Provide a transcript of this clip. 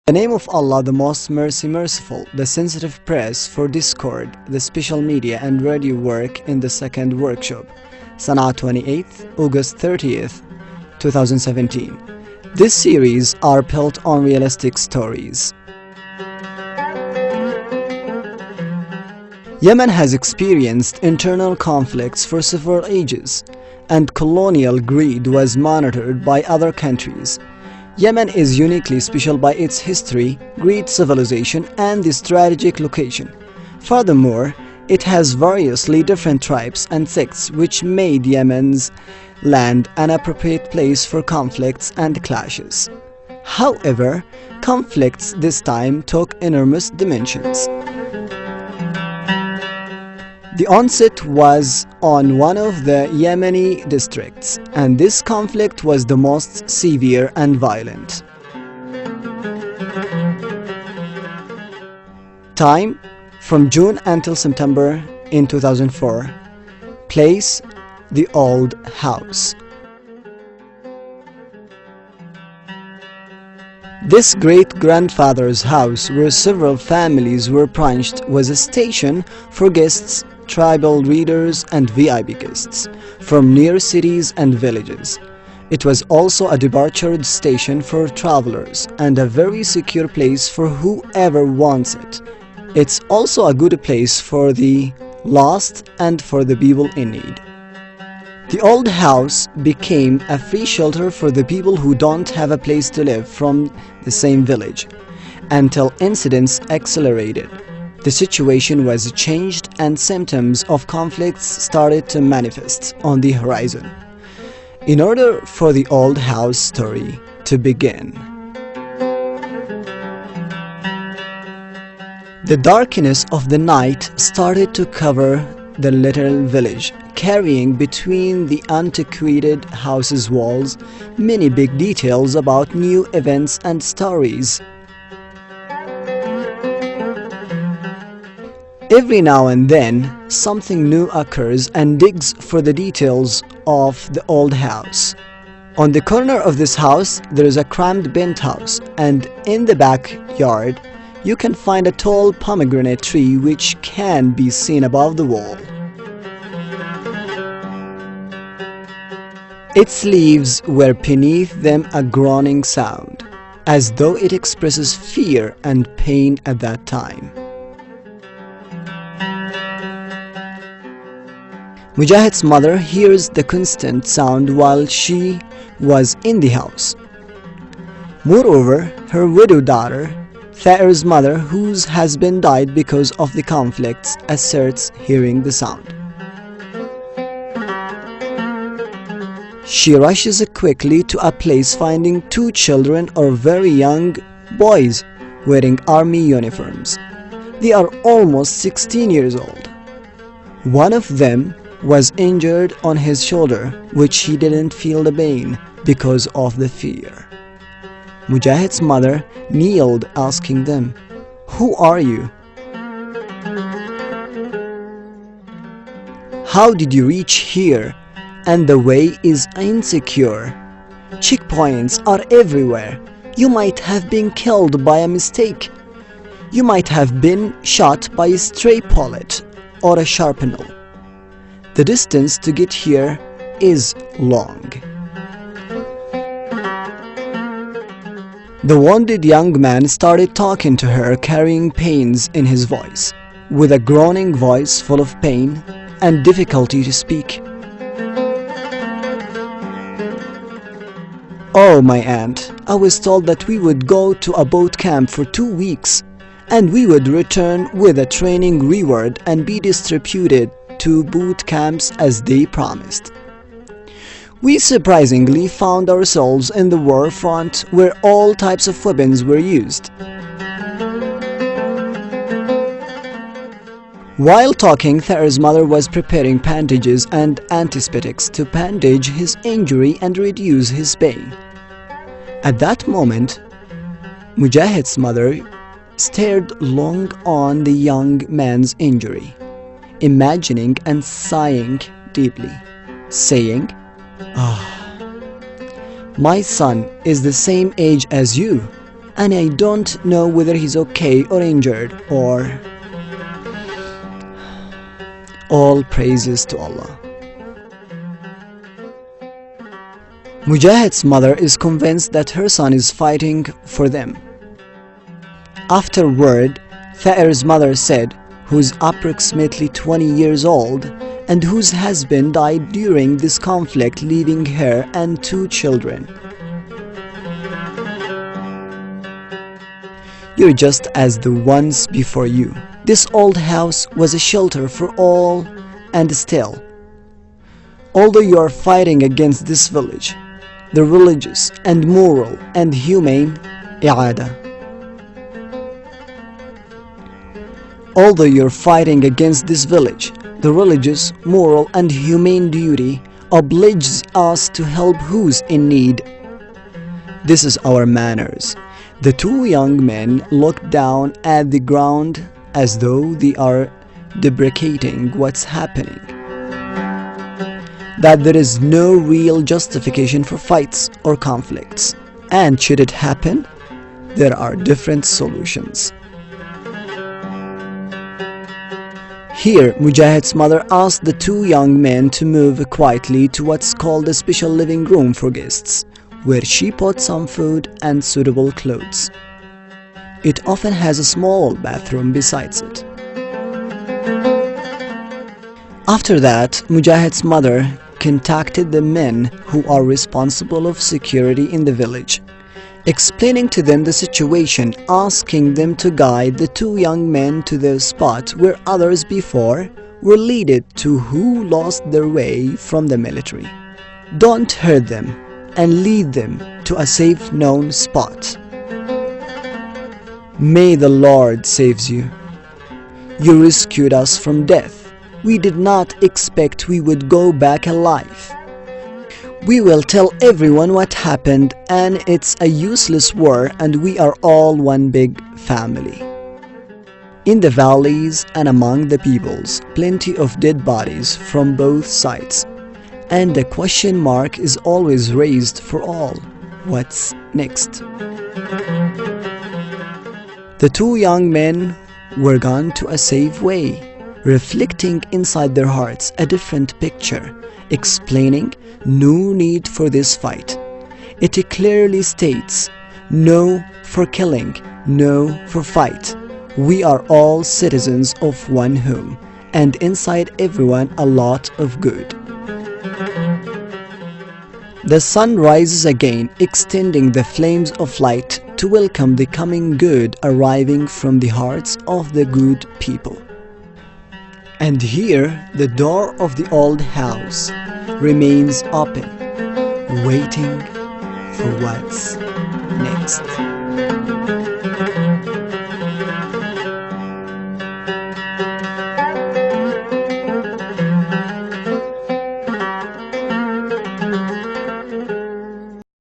The name of Allah, the most merciful, the sensitive press for discord, the special media and radio work in the second workshop. Sana'a 28th, August 30th, 2017. This series are built on realistic stories. Yemen has experienced internal conflicts for several ages, and colonial greed was monitored by other countries. Yemen is uniquely special by its history, great civilization, and the strategic location. Furthermore, it has variously different tribes and sects which made Yemen's land an appropriate place for conflicts and clashes. However, conflicts this time took enormous dimensions. The onset was on one of the Yemeni districts, and this conflict was the most severe and violent. Time from June until September in 2004. Place: the old house. This great-grandfather's house, where several families were branched, was a station for guests, tribal readers and VIP guests from near cities and villages. It was also a departure station for travelers and a very secure place for whoever wants it. It's also a good place for the lost and for the people in need. The old house became a free shelter for the people who don't have a place to live from the same village, until incidents accelerated. The situation was changed and symptoms of conflicts started to manifest on the horizon. In order for the old house story to begin, the darkness of the night started to cover the little village, carrying between the antiquated house's walls many big details about new events and stories. Every now and then, something new occurs and digs for the details of the old house. On the corner of this house, there is a cramped penthouse, and in the backyard, you can find a tall pomegranate tree which can be seen above the wall. Its leaves were beneath them a groaning sound, as though it expresses fear and pain at that time. Mujahid's mother hears the constant sound while she was in the house. Moreover, her widowed daughter, Thair's mother, whose husband died because of the conflicts, asserts hearing the sound. She rushes quickly to a place, finding two children or very young boys wearing army uniforms. They are almost 16 years old. One of them was injured on his shoulder, which he didn't feel the pain because of the fear. Mujahid's mother kneeled, asking them, "Who are you? How did you reach here? And the way is insecure. Checkpoints are everywhere. You might have been killed by a mistake. You might have been shot by a stray bullet or a shrapnel. The distance to get here is long." The wounded young man started talking to her, carrying pains in his voice, with a groaning voice full of pain and difficulty to speak. "Oh, my aunt, I was told that we would go to a boat camp for 2 weeks, and we would return with a training reward and be distributed to boot camps as they promised. We surprisingly found ourselves in the war front where all types of weapons were used." While talking, Thair's mother was preparing bandages and antiseptics to bandage his injury and reduce his pain. At that moment, Mujahid's mother stared long on the young man's injury, imagining and sighing deeply, saying, "Ah, my son is the same age as you, and I don't know whether he's okay or injured or... All praises to Allah. Mujahid's mother is convinced that her son is fighting for them. Afterward, Tha'ir's mother said, who is approximately 20 years old and whose husband died during this conflict, leaving her and 2 children. You're just as the ones before you. This old house was a shelter for all, and still, although you are fighting against this village, the religious and moral and humane i'ada. Although you're fighting against this village, the religious, moral and humane duty obliges us to help who's in need. This is our manners. The 2 young men looked down at the ground as though they are deprecating what's happening. That there is no real justification for fights or conflicts, and should it happen, there are different solutions. Here, Mujahid's mother asked the 2 young men to move quietly to what's called a special living room for guests, where she put some food and suitable clothes. It often has a small bathroom besides it. After that, Mujahid's mother contacted the men who are responsible of security in the village, explaining to them the situation, asking them to guide the 2 young men to the spot where others before were led to who lost their way from the military. Don't hurt them and lead them to a safe known spot. May the Lord save you. You rescued us from death. We did not expect we would go back alive. We will tell everyone what happened, and it's a useless war, and we are all one big family. In the valleys and among the peoples, plenty of dead bodies from both sides, and the question mark is always raised for all. What's next? The 2 young men were gone to a safe way, reflecting inside their hearts a different picture, explaining no need for this fight. It clearly states, no for killing, no for fight. We are all citizens of one home, and inside everyone a lot of good. The sun rises again, extending the flames of light to welcome the coming good arriving from the hearts of the good people. And here the door of the old house remains open, waiting for what's next.